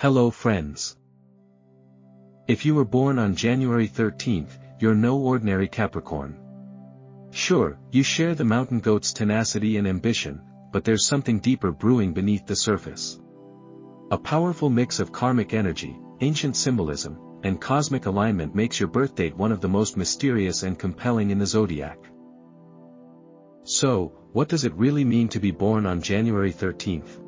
Hello friends. If you were born on January 13th, you're no ordinary Capricorn. Sure, you share the mountain goat's tenacity and ambition, but there's something deeper brewing beneath the surface. A powerful mix of karmic energy, ancient symbolism, and cosmic alignment makes your birthdate one of the most mysterious and compelling in the zodiac. So, what does it really mean to be born on January 13th?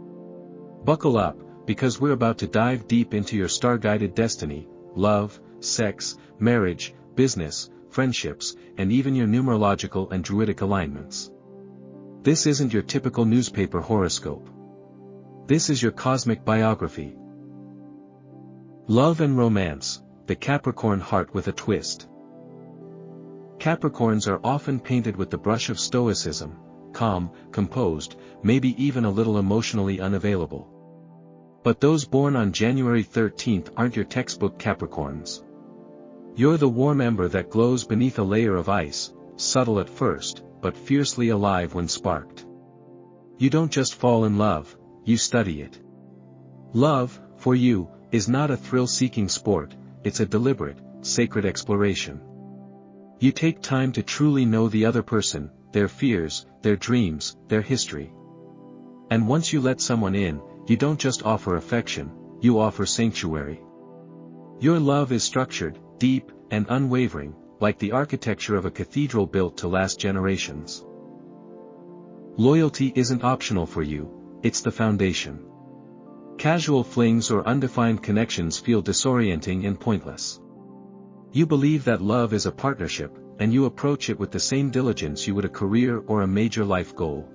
Buckle up, because we're about to dive deep into your star-guided destiny, love, sex, marriage, business, friendships, and even your numerological and druidic alignments. This isn't your typical newspaper horoscope. This is your cosmic biography. Love and romance, the Capricorn heart with a twist. Capricorns are often painted with the brush of stoicism, calm, composed, maybe even a little emotionally unavailable. But those born on January 13th aren't your textbook Capricorns. You're the warm ember that glows beneath a layer of ice, subtle at first, but fiercely alive when sparked. You don't just fall in love, you study it. Love, for you, is not a thrill-seeking sport, it's a deliberate, sacred exploration. You take time to truly know the other person, their fears, their dreams, their history. And once you let someone in, you don't just offer affection, you offer sanctuary. Your love is structured, deep, and unwavering, like the architecture of a cathedral built to last generations. Loyalty isn't optional for you, it's the foundation. Casual flings or undefined connections feel disorienting and pointless. You believe that love is a partnership, and you approach it with the same diligence you would a career or a major life goal.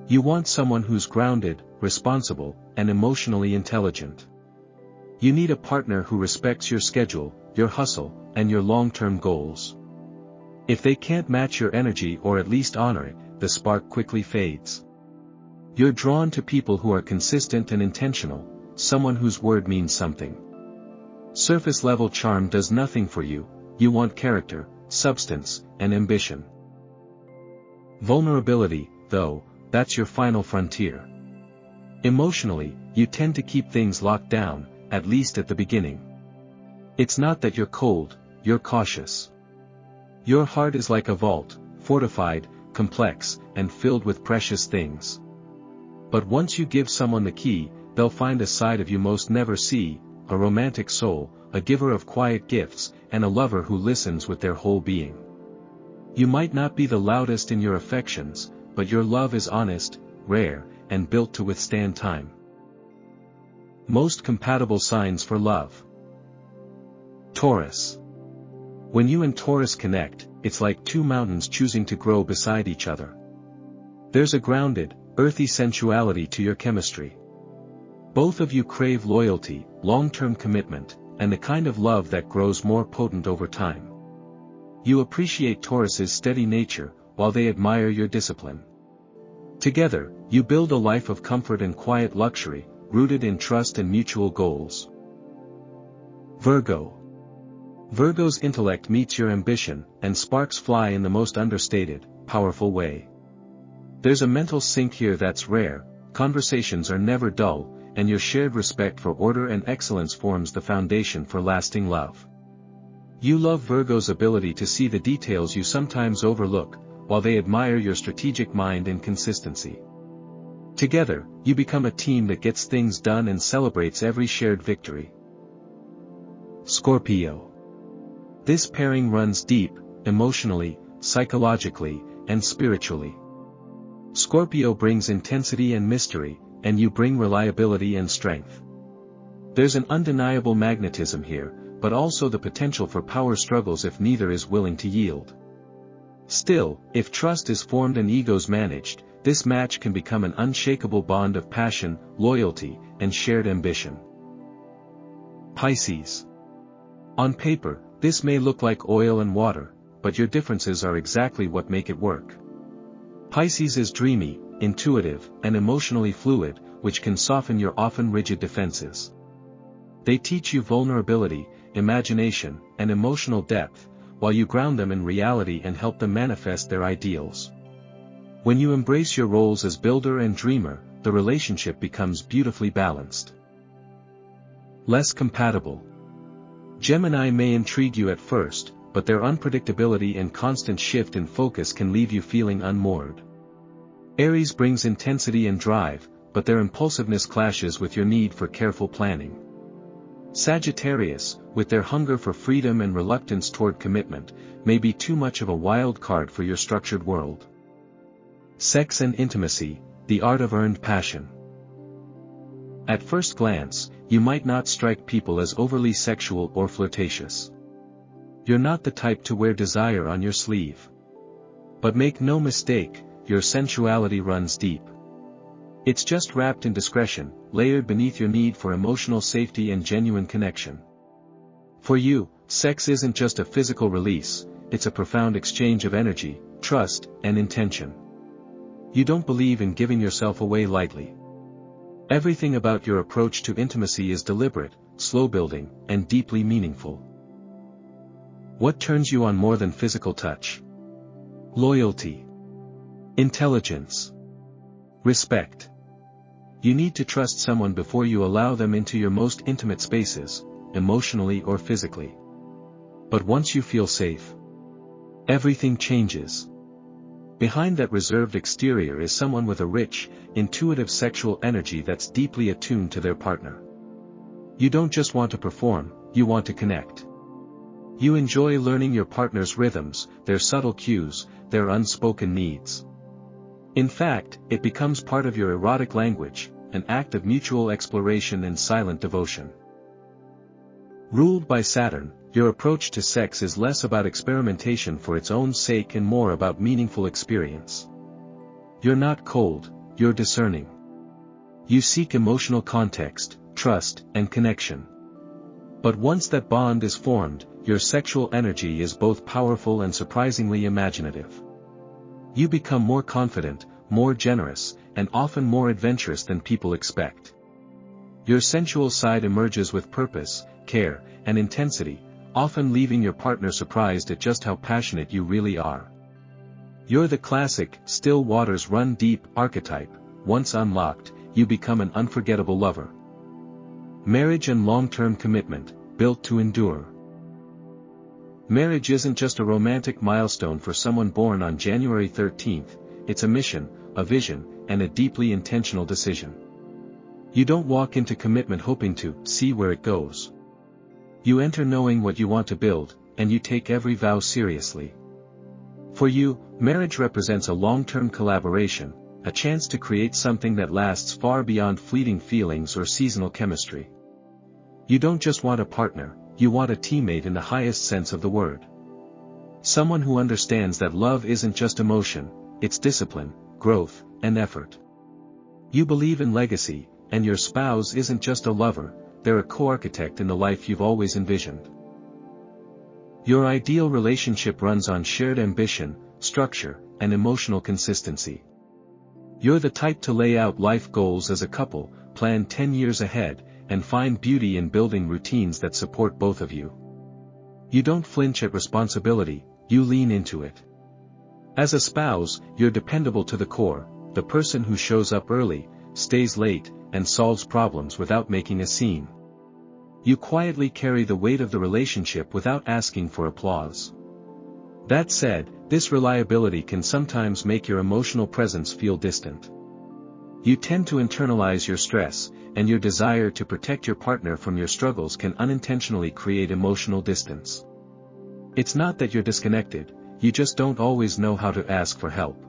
You want someone who's grounded, responsible, and emotionally intelligent. You need a partner who respects your schedule, your hustle, and your long-term goals. If they can't match your energy or at least honor it, the spark quickly fades. You're drawn to people who are consistent and intentional, someone whose word means something. Surface-level charm does nothing for you, you want character, substance, and ambition. Vulnerability, though, that's your final frontier. Emotionally, you tend to keep things locked down, at least at the beginning. It's not that you're cold, you're cautious. Your heart is like a vault, fortified, complex, and filled with precious things. But once you give someone the key, they'll find a side of you most never see, a romantic soul, a giver of quiet gifts, and a lover who listens with their whole being. You might not be the loudest in your affections, but your love is honest, rare, and built to withstand time. Most compatible signs for love. Taurus. When you and Taurus connect, it's like two mountains choosing to grow beside each other. There's a grounded, earthy sensuality to your chemistry. Both of you crave loyalty, long-term commitment, and the kind of love that grows more potent over time. You appreciate Taurus's steady nature, while they admire your discipline. Together, you build a life of comfort and quiet luxury, rooted in trust and mutual goals. Virgo. Virgo's intellect meets your ambition, and sparks fly in the most understated, powerful way. There's a mental sync here that's rare, conversations are never dull, and your shared respect for order and excellence forms the foundation for lasting love. You love Virgo's ability to see the details you sometimes overlook, while they admire your strategic mind and consistency. Together, you become a team that gets things done and celebrates every shared victory. Scorpio. This pairing runs deep, emotionally, psychologically, and spiritually. Scorpio brings intensity and mystery, and you bring reliability and strength. There's an undeniable magnetism here, but also the potential for power struggles if neither is willing to yield. Still, if trust is formed and egos managed, this match can become an unshakable bond of passion, loyalty, and shared ambition. Pisces. On paper, this may look like oil and water, but your differences are exactly what make it work. Pisces is dreamy, intuitive, and emotionally fluid, which can soften your often rigid defenses. They teach you vulnerability, imagination, and emotional depth, while you ground them in reality and help them manifest their ideals. When you embrace your roles as builder and dreamer, the relationship becomes beautifully balanced. Less compatible. Gemini may intrigue you at first, but their unpredictability and constant shift in focus can leave you feeling unmoored. Aries brings intensity and drive, but their impulsiveness clashes with your need for careful planning. Sagittarius, with their hunger for freedom and reluctance toward commitment, may be too much of a wild card for your structured world. Sex and intimacy, the art of earned passion. At first glance, you might not strike people as overly sexual or flirtatious. You're not the type to wear desire on your sleeve. But make no mistake, your sensuality runs deep. It's just wrapped in discretion, layered beneath your need for emotional safety and genuine connection. For you, sex isn't just a physical release, it's a profound exchange of energy, trust, and intention. You don't believe in giving yourself away lightly. Everything about your approach to intimacy is deliberate, slow-building, and deeply meaningful. What turns you on more than physical touch? Loyalty. Intelligence. Respect. You need to trust someone before you allow them into your most intimate spaces, emotionally or physically. But once you feel safe, everything changes. Behind that reserved exterior is someone with a rich, intuitive sexual energy that's deeply attuned to their partner. You don't just want to perform, you want to connect. You enjoy learning your partner's rhythms, their subtle cues, their unspoken needs. In fact, it becomes part of your erotic language, an act of mutual exploration and silent devotion. Ruled by Saturn, your approach to sex is less about experimentation for its own sake and more about meaningful experience. You're not cold, you're discerning. You seek emotional context, trust, and connection. But once that bond is formed, your sexual energy is both powerful and surprisingly imaginative. You become more confident, more generous, and often more adventurous than people expect. Your sensual side emerges with purpose, care, and intensity, often leaving your partner surprised at just how passionate you really are. You're the classic, still waters run deep archetype. Once unlocked, you become an unforgettable lover. Marriage and long-term commitment, built to endure. Marriage isn't just a romantic milestone for someone born on January 13th, it's a mission, a vision, and a deeply intentional decision. You don't walk into commitment hoping to see where it goes. You enter knowing what you want to build, and you take every vow seriously. For you, marriage represents a long-term collaboration, a chance to create something that lasts far beyond fleeting feelings or seasonal chemistry. You don't just want a partner, you want a teammate in the highest sense of the word. Someone who understands that love isn't just emotion, it's discipline, growth, and effort. You believe in legacy, and your spouse isn't just a lover, they're a co-architect in the life you've always envisioned. Your ideal relationship runs on shared ambition, structure, and emotional consistency. You're the type to lay out life goals as a couple, plan 10 years ahead, and find beauty in building routines that support both of you. You don't flinch at responsibility, you lean into it. As a spouse, you're dependable to the core, the person who shows up early, stays late, and solves problems without making a scene. You quietly carry the weight of the relationship without asking for applause. That said, this reliability can sometimes make your emotional presence feel distant. You tend to internalize your stress, and your desire to protect your partner from your struggles can unintentionally create emotional distance. It's not that you're disconnected, you just don't always know how to ask for help.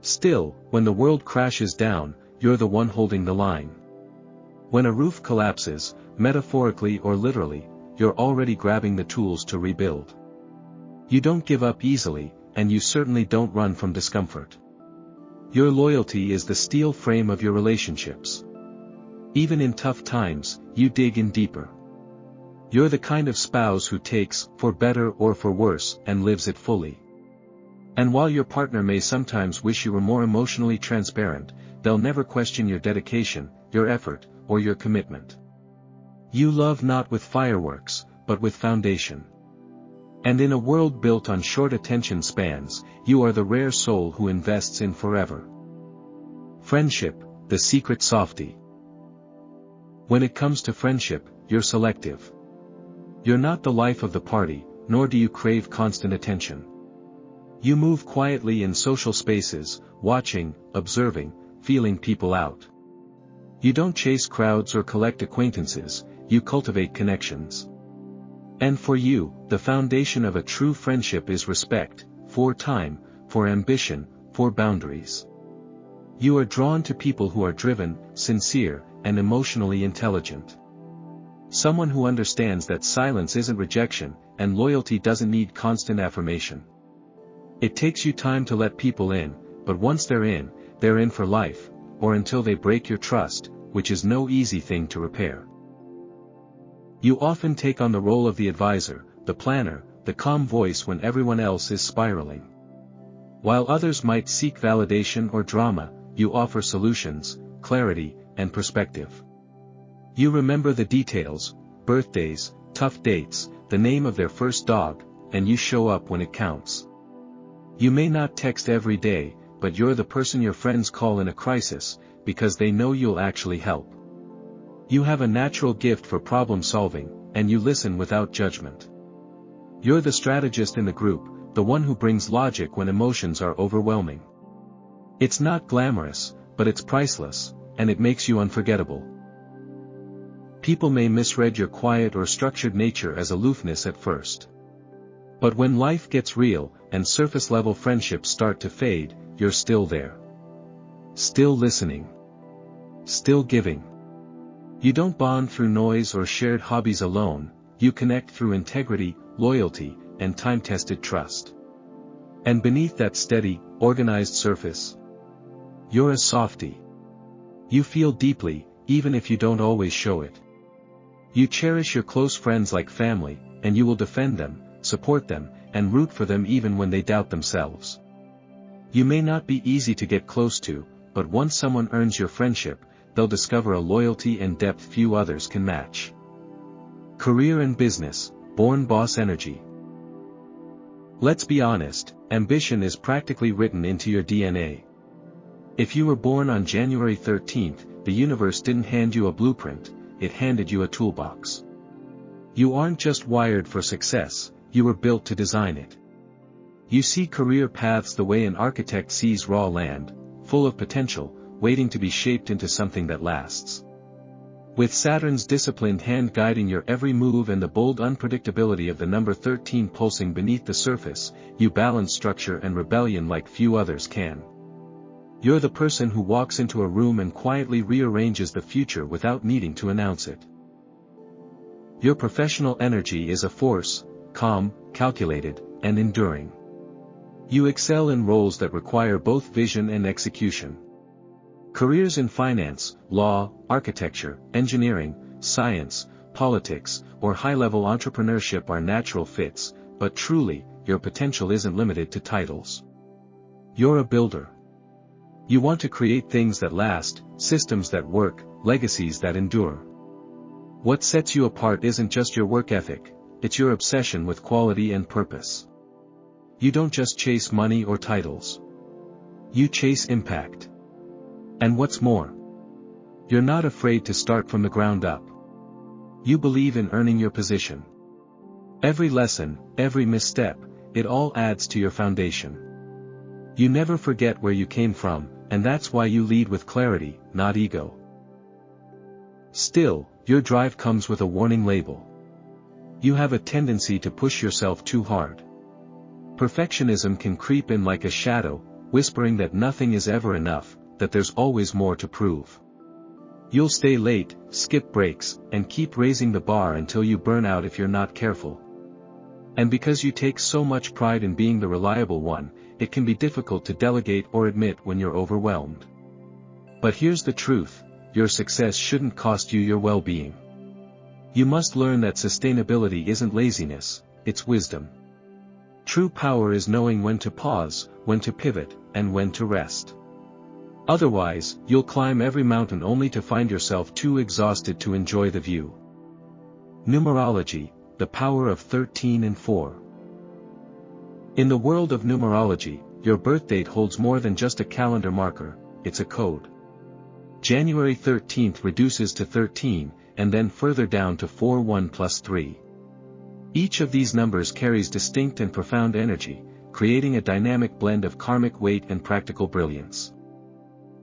Still, when the world crashes down, you're the one holding the line. When a roof collapses, metaphorically or literally, you're already grabbing the tools to rebuild. You don't give up easily, and you certainly don't run from discomfort. Your loyalty is the steel frame of your relationships. Even in tough times, you dig in deeper. You're the kind of spouse who takes, for better or for worse, and lives it fully. And while your partner may sometimes wish you were more emotionally transparent, they'll never question your dedication, your effort, or your commitment. You love not with fireworks, but with foundation. And in a world built on short attention spans, you are the rare soul who invests in forever. Friendship, the secret softie. When it comes to friendship, you're selective. You're not the life of the party, nor do you crave constant attention. You move quietly in social spaces, watching, observing, feeling people out. You don't chase crowds or collect acquaintances, you cultivate connections. And for you, the foundation of a true friendship is respect, for time, for ambition, for boundaries. You are drawn to people who are driven, sincere, and emotionally intelligent. Someone who understands that silence isn't rejection, and loyalty doesn't need constant affirmation. It takes you time to let people in, but once they're in for life, or until they break your trust, which is no easy thing to repair. You often take on the role of the advisor, the planner, the calm voice when everyone else is spiraling. While others might seek validation or drama, you offer solutions, clarity, and perspective. You remember the details, birthdays, tough dates, the name of their first dog, and you show up when it counts. You may not text every day, but you're the person your friends call in a crisis, because they know you'll actually help. You have a natural gift for problem solving, and you listen without judgment. You're the strategist in the group, the one who brings logic when emotions are overwhelming. It's not glamorous, but it's priceless, and it makes you unforgettable. People may misread your quiet or structured nature as aloofness at first. But when life gets real, and surface-level friendships start to fade, you're still there. Still listening. Still giving. You don't bond through noise or shared hobbies alone, you connect through integrity, loyalty, and time-tested trust. And beneath that steady, organized surface, you're a softie. You feel deeply, even if you don't always show it. You cherish your close friends like family, and you will defend them, support them, and root for them even when they doubt themselves. You may not be easy to get close to, but once someone earns your friendship, they'll discover a loyalty and depth few others can match. Career and business, born boss energy. Let's be honest, ambition is practically written into your DNA. If you were born on January 13th, the universe didn't hand you a blueprint, it handed you a toolbox. You aren't just wired for success, you were built to design it. You see career paths the way an architect sees raw land, full of potential, waiting to be shaped into something that lasts. With Saturn's disciplined hand guiding your every move and the bold unpredictability of the number 13 pulsing beneath the surface, you balance structure and rebellion like few others can. You're the person who walks into a room and quietly rearranges the future without needing to announce it. Your professional energy is a force, calm, calculated, and enduring. You excel in roles that require both vision and execution. Careers in finance, law, architecture, engineering, science, politics, or high-level entrepreneurship are natural fits, but truly, your potential isn't limited to titles. You're a builder. You want to create things that last, systems that work, legacies that endure. What sets you apart isn't just your work ethic, it's your obsession with quality and purpose. You don't just chase money or titles. You chase impact. And what's more, you're not afraid to start from the ground up. You believe in earning your position. Every lesson, every misstep, it all adds to your foundation. You never forget where you came from, and that's why you lead with clarity, not ego. Still, your drive comes with a warning label. You have a tendency to push yourself too hard. Perfectionism can creep in like a shadow, whispering that nothing is ever enough, that there's always more to prove. You'll stay late, skip breaks, and keep raising the bar until you burn out if you're not careful. And because you take so much pride in being the reliable one, it can be difficult to delegate or admit when you're overwhelmed. But here's the truth, your success shouldn't cost you your well-being. You must learn that sustainability isn't laziness, it's wisdom. True power is knowing when to pause, when to pivot, and when to rest. Otherwise, you'll climb every mountain only to find yourself too exhausted to enjoy the view. Numerology, the power of 13 and 4. In the world of numerology, your birthdate holds more than just a calendar marker, it's a code. January 13th reduces to 13, and then further down to 4 1 plus 3. Each of these numbers carries distinct and profound energy, creating a dynamic blend of karmic weight and practical brilliance.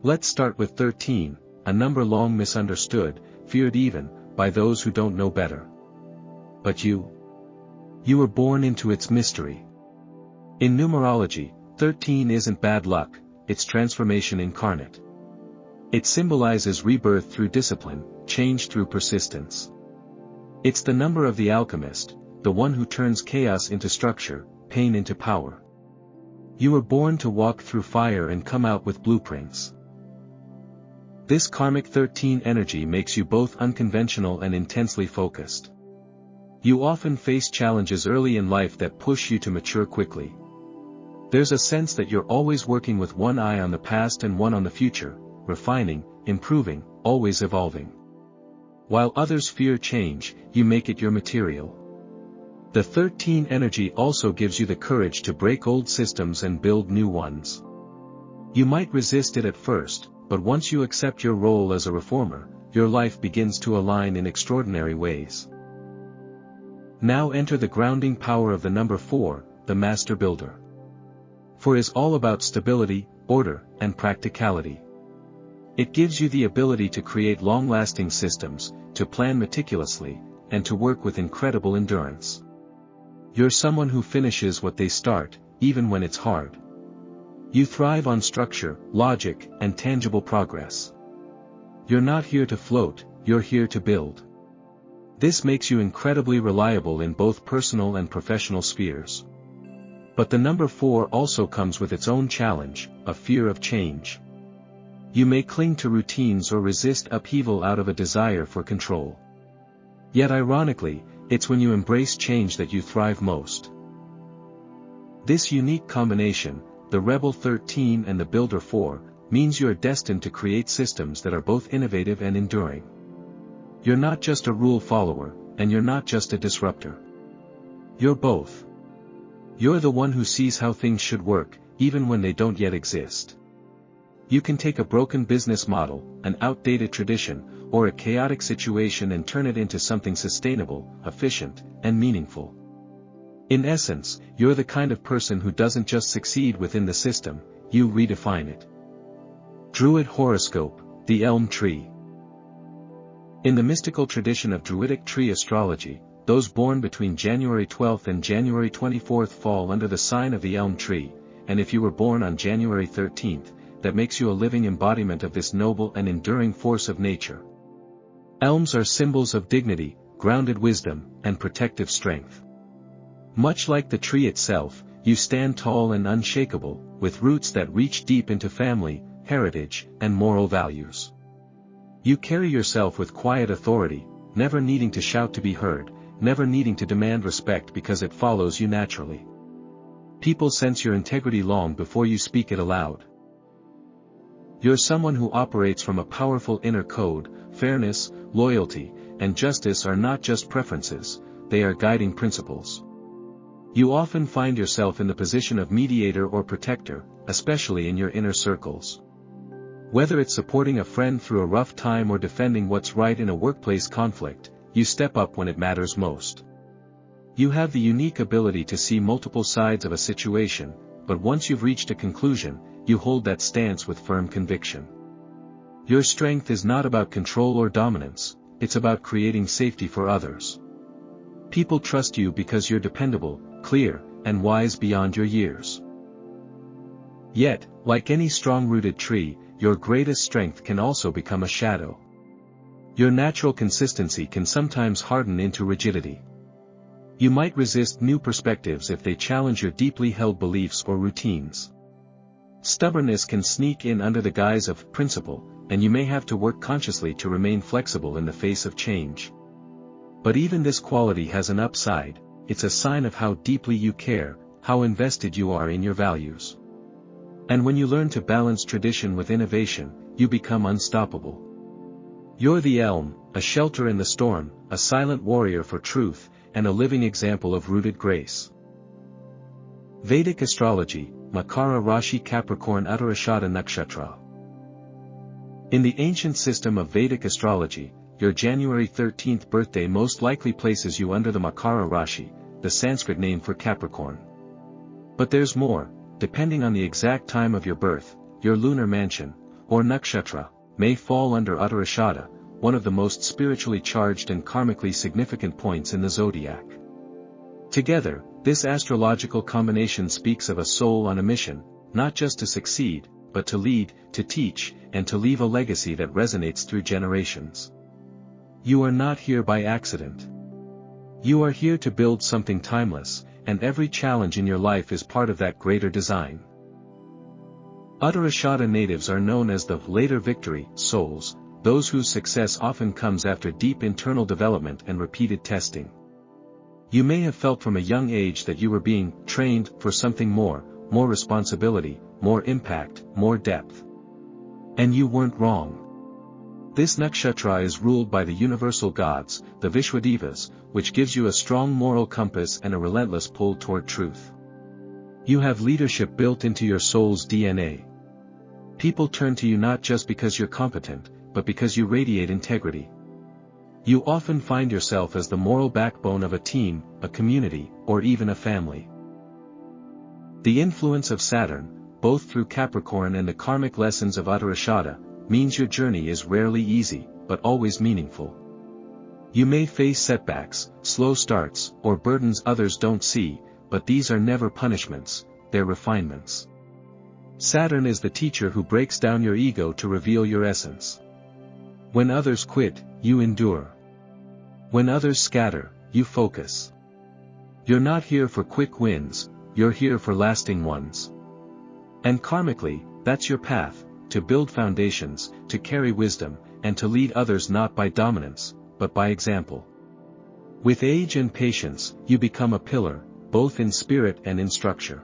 Let's start with 13, a number long misunderstood, feared even, by those who don't know better. But you were born into its mystery. In numerology, 13 isn't bad luck, it's transformation incarnate. It symbolizes rebirth through discipline, change through persistence. It's the number of the alchemist, the one who turns chaos into structure, pain into power. You were born to walk through fire and come out with blueprints. This karmic 13 energy makes you both unconventional and intensely focused. You often face challenges early in life that push you to mature quickly. There's a sense that you're always working with one eye on the past and one on the future, refining, improving, always evolving. While others fear change, you make it your material. The 13 energy also gives you the courage to break old systems and build new ones. You might resist it at first, but once you accept your role as a reformer, your life begins to align in extraordinary ways. Now enter the grounding power of the number 4, the master builder. 4 is all about stability, order, and practicality. It gives you the ability to create long-lasting systems, to plan meticulously, and to work with incredible endurance. You're someone who finishes what they start, even when it's hard. You thrive on structure, logic, and tangible progress. You're not here to float, you're here to build. This makes you incredibly reliable in both personal and professional spheres. But the number 4 also comes with its own challenge, a fear of change. You may cling to routines or resist upheaval out of a desire for control. Yet ironically, it's when you embrace change that you thrive most. This unique combination, the Rebel 13 and the Builder 4, means you are destined to create systems that are both innovative and enduring. You're not just a rule follower, and you're not just a disruptor. You're both. You're the one who sees how things should work, even when they don't yet exist. You can take a broken business model, an outdated tradition, or a chaotic situation and turn it into something sustainable, efficient, and meaningful. In essence, you're the kind of person who doesn't just succeed within the system, you redefine it. Druid horoscope, the Elm Tree. In the mystical tradition of Druidic tree astrology, those born between January 12th and January 24th fall under the sign of the Elm Tree, and if you were born on January 13th, that makes you a living embodiment of this noble and enduring force of nature. Elms are symbols of dignity, grounded wisdom, and protective strength. Much like the tree itself, you stand tall and unshakable, with roots that reach deep into family, heritage, and moral values. You carry yourself with quiet authority, never needing to shout to be heard, never needing to demand respect because it follows you naturally. People sense your integrity long before you speak it aloud. You're someone who operates from a powerful inner code. Fairness, loyalty, and justice are not just preferences, they are guiding principles. You often find yourself in the position of mediator or protector, especially in your inner circles. Whether it's supporting a friend through a rough time or defending what's right in a workplace conflict, you step up when it matters most. You have the unique ability to see multiple sides of a situation, but once you've reached a conclusion, you hold that stance with firm conviction. Your strength is not about control or dominance, it's about creating safety for others. People trust you because you're dependable, clear, and wise beyond your years. Yet, like any strong-rooted tree, your greatest strength can also become a shadow. Your natural consistency can sometimes harden into rigidity. You might resist new perspectives if they challenge your deeply held beliefs or routines. Stubbornness can sneak in under the guise of principle, and you may have to work consciously to remain flexible in the face of change. But even this quality has an upside. It's a sign of how deeply you care, how invested you are in your values. And when you learn to balance tradition with innovation, you become unstoppable. You're the elm, a shelter in the storm, a silent warrior for truth, and a living example of rooted grace. Vedic Astrology, Makara Rashi Capricorn Uttarashada Nakshatra. In the ancient system of Vedic astrology, your January 13th birthday most likely places you under the Makara Rashi, the Sanskrit name for Capricorn. But there's more. Depending on the exact time of your birth, your lunar mansion, or nakshatra, may fall under Uttarashada, one of the most spiritually charged and karmically significant points in the zodiac. Together, this astrological combination speaks of a soul on a mission, not just to succeed, but to lead, to teach, and to leave a legacy that resonates through generations. You are not here by accident. You are here to build something timeless, and every challenge in your life is part of that greater design. Uttarashada natives are known as the later victory souls, those whose success often comes after deep internal development and repeated testing. You may have felt from a young age that you were being trained for something more responsibility, more impact, more depth. And you weren't wrong. This nakshatra is ruled by the universal gods, the Vishwadevas, which gives you a strong moral compass and a relentless pull toward truth. You have leadership built into your soul's DNA. People turn to you not just because you're competent, but because you radiate integrity. You often find yourself as the moral backbone of a team, a community, or even a family. The influence of Saturn, both through Capricorn and the karmic lessons of Uttarashada, means your journey is rarely easy, but always meaningful. You may face setbacks, slow starts, or burdens others don't see, but these are never punishments, they're refinements. Saturn is the teacher who breaks down your ego to reveal your essence. When others quit, you endure. When others scatter, you focus. You're not here for quick wins, you're here for lasting ones. And karmically, that's your path, to build foundations, to carry wisdom, and to lead others not by dominance, but by example. With age and patience, you become a pillar, both in spirit and in structure.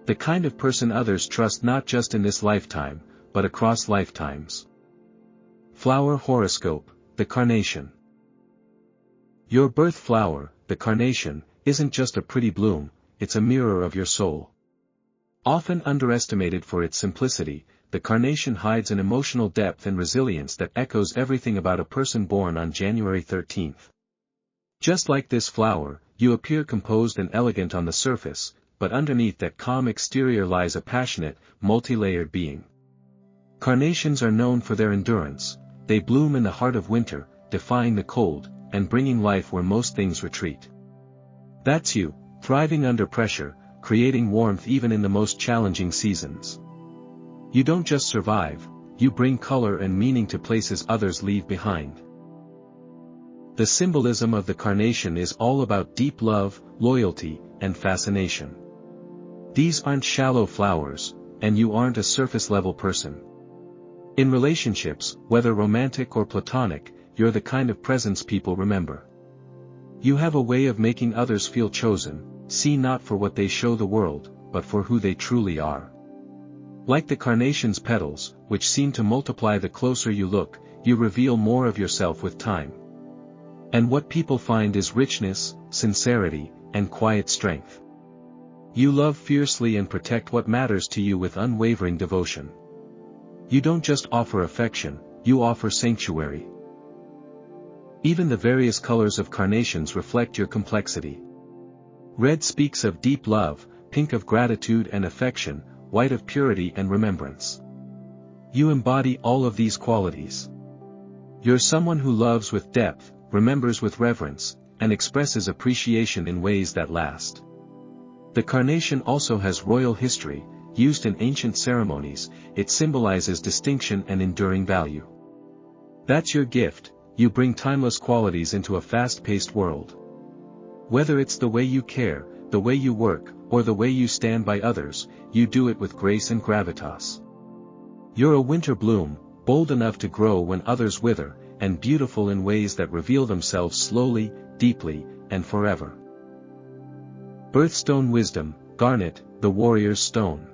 The kind of person others trust not just in this lifetime, but across lifetimes. Flower horoscope, the carnation. Your birth flower, the carnation, isn't just a pretty bloom, it's a mirror of your soul. Often underestimated for its simplicity, the carnation hides an emotional depth and resilience that echoes everything about a person born on January 13th. Just like this flower, you appear composed and elegant on the surface, but underneath that calm exterior lies a passionate, multi-layered being. Carnations are known for their endurance. They bloom in the heart of winter, defying the cold, and bringing life where most things retreat. That's you, thriving under pressure, creating warmth even in the most challenging seasons. You don't just survive, you bring color and meaning to places others leave behind. The symbolism of the carnation is all about deep love, loyalty, and fascination. These aren't shallow flowers, and you aren't a surface-level person. In relationships, whether romantic or platonic, you're the kind of presence people remember. You have a way of making others feel chosen, seen not for what they show the world, but for who they truly are. Like the carnation's petals, which seem to multiply the closer you look, you reveal more of yourself with time. And what people find is richness, sincerity, and quiet strength. You love fiercely and protect what matters to you with unwavering devotion. You don't just offer affection, you offer sanctuary. Even the various colors of carnations reflect your complexity. Red speaks of deep love, pink of gratitude and affection, white of purity and remembrance. You embody all of these qualities. You're someone who loves with depth, remembers with reverence, and expresses appreciation in ways that last. The carnation also has royal history. Used in ancient ceremonies, it symbolizes distinction and enduring value. That's your gift, you bring timeless qualities into a fast-paced world. Whether it's the way you care, the way you work, or the way you stand by others, you do it with grace and gravitas. You're a winter bloom, bold enough to grow when others wither, and beautiful in ways that reveal themselves slowly, deeply, and forever. Birthstone wisdom, garnet, the warrior's stone.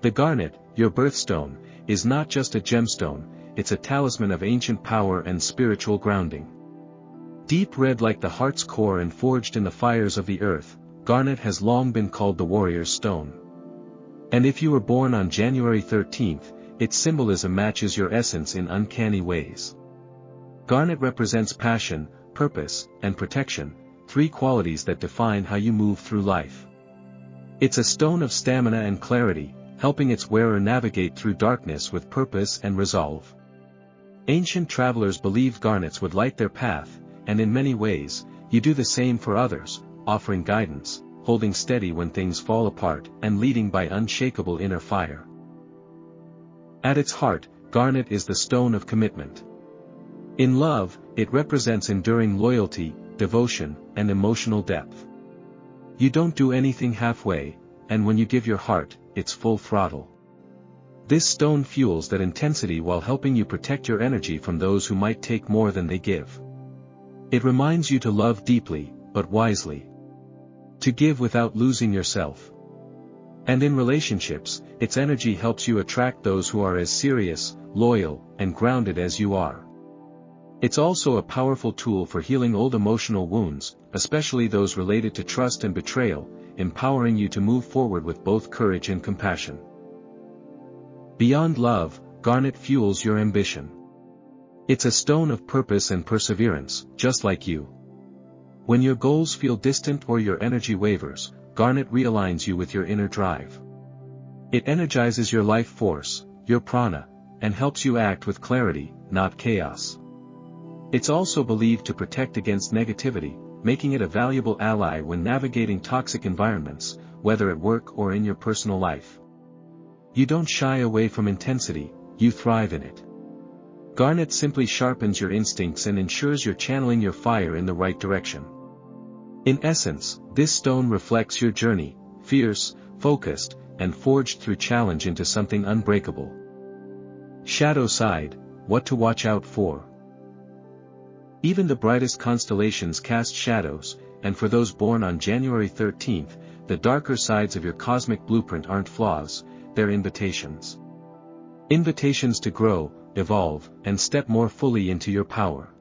The garnet, your birthstone, is not just a gemstone, it's a talisman of ancient power and spiritual grounding. Deep red like the heart's core and forged in the fires of the earth, garnet has long been called the warrior's stone. And if you were born on January 13th, its symbolism matches your essence in uncanny ways. Garnet represents passion, purpose, and protection, three qualities that define how you move through life. It's a stone of stamina and clarity, helping its wearer navigate through darkness with purpose and resolve. Ancient travelers believed garnets would light their path, and in many ways, you do the same for others, offering guidance, holding steady when things fall apart, and leading by unshakable inner fire. At its heart, garnet is the stone of commitment. In love, it represents enduring loyalty, devotion, and emotional depth. You don't do anything halfway, and when you give your heart, it's full throttle. This stone fuels that intensity while helping you protect your energy from those who might take more than they give. It reminds you to love deeply, but wisely. To give without losing yourself. And in relationships, its energy helps you attract those who are as serious, loyal, and grounded as you are. It's also a powerful tool for healing old emotional wounds, especially those related to trust and betrayal, empowering you to move forward with both courage and compassion. Beyond love, garnet fuels your ambition. It's a stone of purpose and perseverance, just like you. When your goals feel distant or your energy wavers, garnet realigns you with your inner drive. It energizes your life force, your prana, and helps you act with clarity, not chaos. It's also believed to protect against negativity, making it a valuable ally when navigating toxic environments, whether at work or in your personal life. You don't shy away from intensity, you thrive in it. Garnet simply sharpens your instincts and ensures you're channeling your fire in the right direction. In essence, this stone reflects your journey, fierce, focused, and forged through challenge into something unbreakable. Shadow side, what to watch out for. Even the brightest constellations cast shadows, and for those born on January 13th, the darker sides of your cosmic blueprint aren't flaws, they're invitations. Invitations to grow, evolve, and step more fully into your power.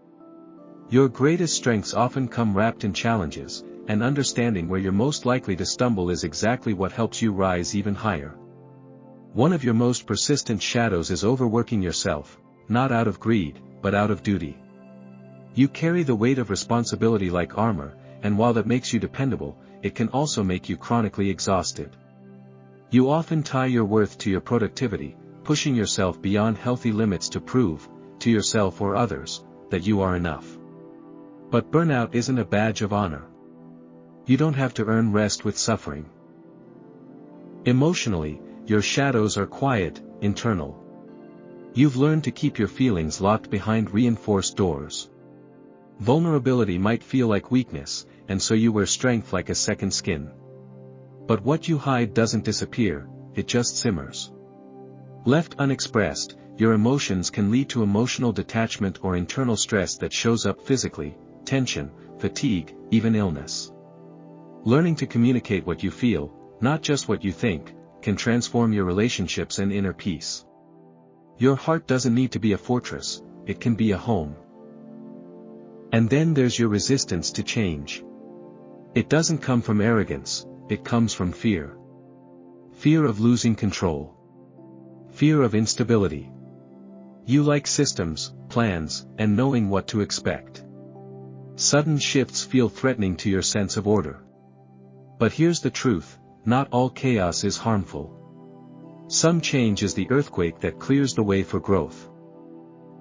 Your greatest strengths often come wrapped in challenges, and understanding where you're most likely to stumble is exactly what helps you rise even higher. One of your most persistent shadows is overworking yourself, not out of greed, but out of duty. You carry the weight of responsibility like armor, and while that makes you dependable, it can also make you chronically exhausted. You often tie your worth to your productivity, pushing yourself beyond healthy limits to prove, to yourself or others, that you are enough. But burnout isn't a badge of honor. You don't have to earn rest with suffering. Emotionally, your shadows are quiet, internal. You've learned to keep your feelings locked behind reinforced doors. Vulnerability might feel like weakness, and so you wear strength like a second skin. But what you hide doesn't disappear, it just simmers. Left unexpressed, your emotions can lead to emotional detachment or internal stress that shows up physically, tension, fatigue, even illness. Learning to communicate what you feel, not just what you think, can transform your relationships and inner peace. Your heart doesn't need to be a fortress, it can be a home. And then there's your resistance to change. It doesn't come from arrogance, it comes from fear. Fear of losing control. Fear of instability. You like systems, plans, and knowing what to expect. Sudden shifts feel threatening to your sense of order. But here's the truth, not all chaos is harmful. Some change is the earthquake that clears the way for growth.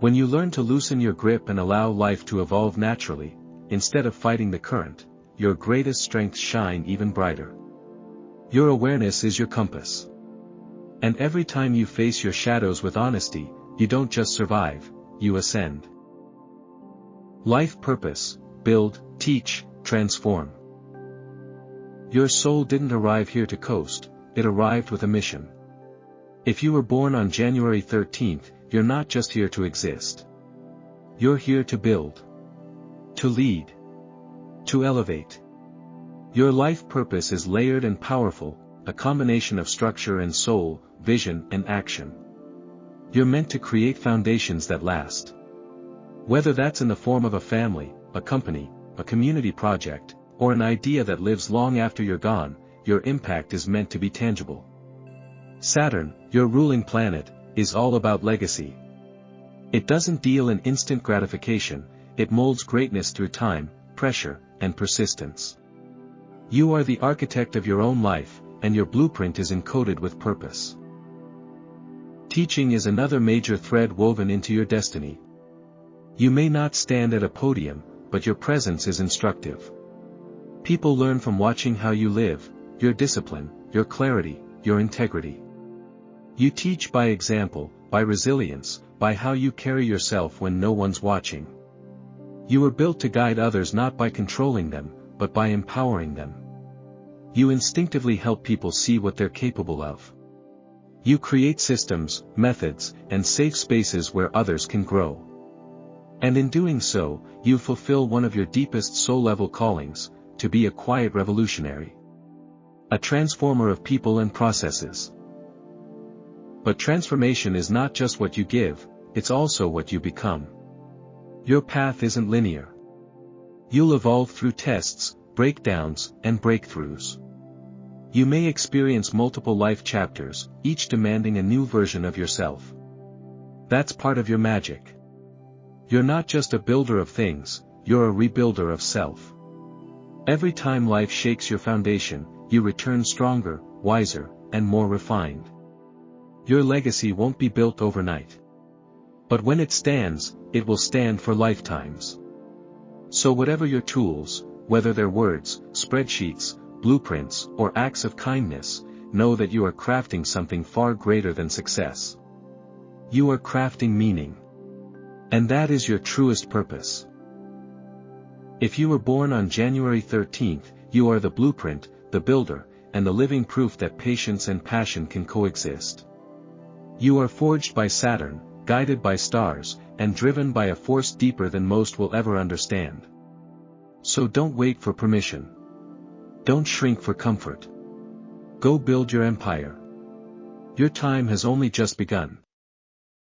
When you learn to loosen your grip and allow life to evolve naturally, instead of fighting the current, your greatest strengths shine even brighter. Your awareness is your compass. And every time you face your shadows with honesty, you don't just survive, you ascend. Life purpose: build, teach, transform. Your soul didn't arrive here to coast, it arrived with a mission. If you were born on January 13th, you're not just here to exist. You're here to build. To lead. To elevate. Your life purpose is layered and powerful, a combination of structure and soul, vision and action. You're meant to create foundations that last. Whether that's in the form of a family, a company, a community project, or an idea that lives long after you're gone, your impact is meant to be tangible. Saturn, your ruling planet, is all about legacy. It doesn't deal in instant gratification, it molds greatness through time, pressure, and persistence. You are the architect of your own life, and your blueprint is encoded with purpose. Teaching is another major thread woven into your destiny. You may not stand at a podium, but your presence is instructive. People learn from watching how you live, your discipline, your clarity, your integrity. You teach by example, by resilience, by how you carry yourself when no one's watching. You are built to guide others not by controlling them, but by empowering them. You instinctively help people see what they're capable of. You create systems, methods, and safe spaces where others can grow. And in doing so, you fulfill one of your deepest soul-level callings, to be a quiet revolutionary. A transformer of people and processes. But transformation is not just what you give, it's also what you become. Your path isn't linear. You'll evolve through tests, breakdowns, and breakthroughs. You may experience multiple life chapters, each demanding a new version of yourself. That's part of your magic. You're not just a builder of things, you're a rebuilder of self. Every time life shakes your foundation, you return stronger, wiser, and more refined. Your legacy won't be built overnight. But when it stands, it will stand for lifetimes. So whatever your tools, whether they're words, spreadsheets, blueprints, or acts of kindness, know that you are crafting something far greater than success. You are crafting meaning. And that is your truest purpose. If you were born on January 13th, you are the blueprint, the builder, and the living proof that patience and passion can coexist. You are forged by Saturn, guided by stars, and driven by a force deeper than most will ever understand. So don't wait for permission. Don't shrink for comfort. Go build your empire. Your time has only just begun.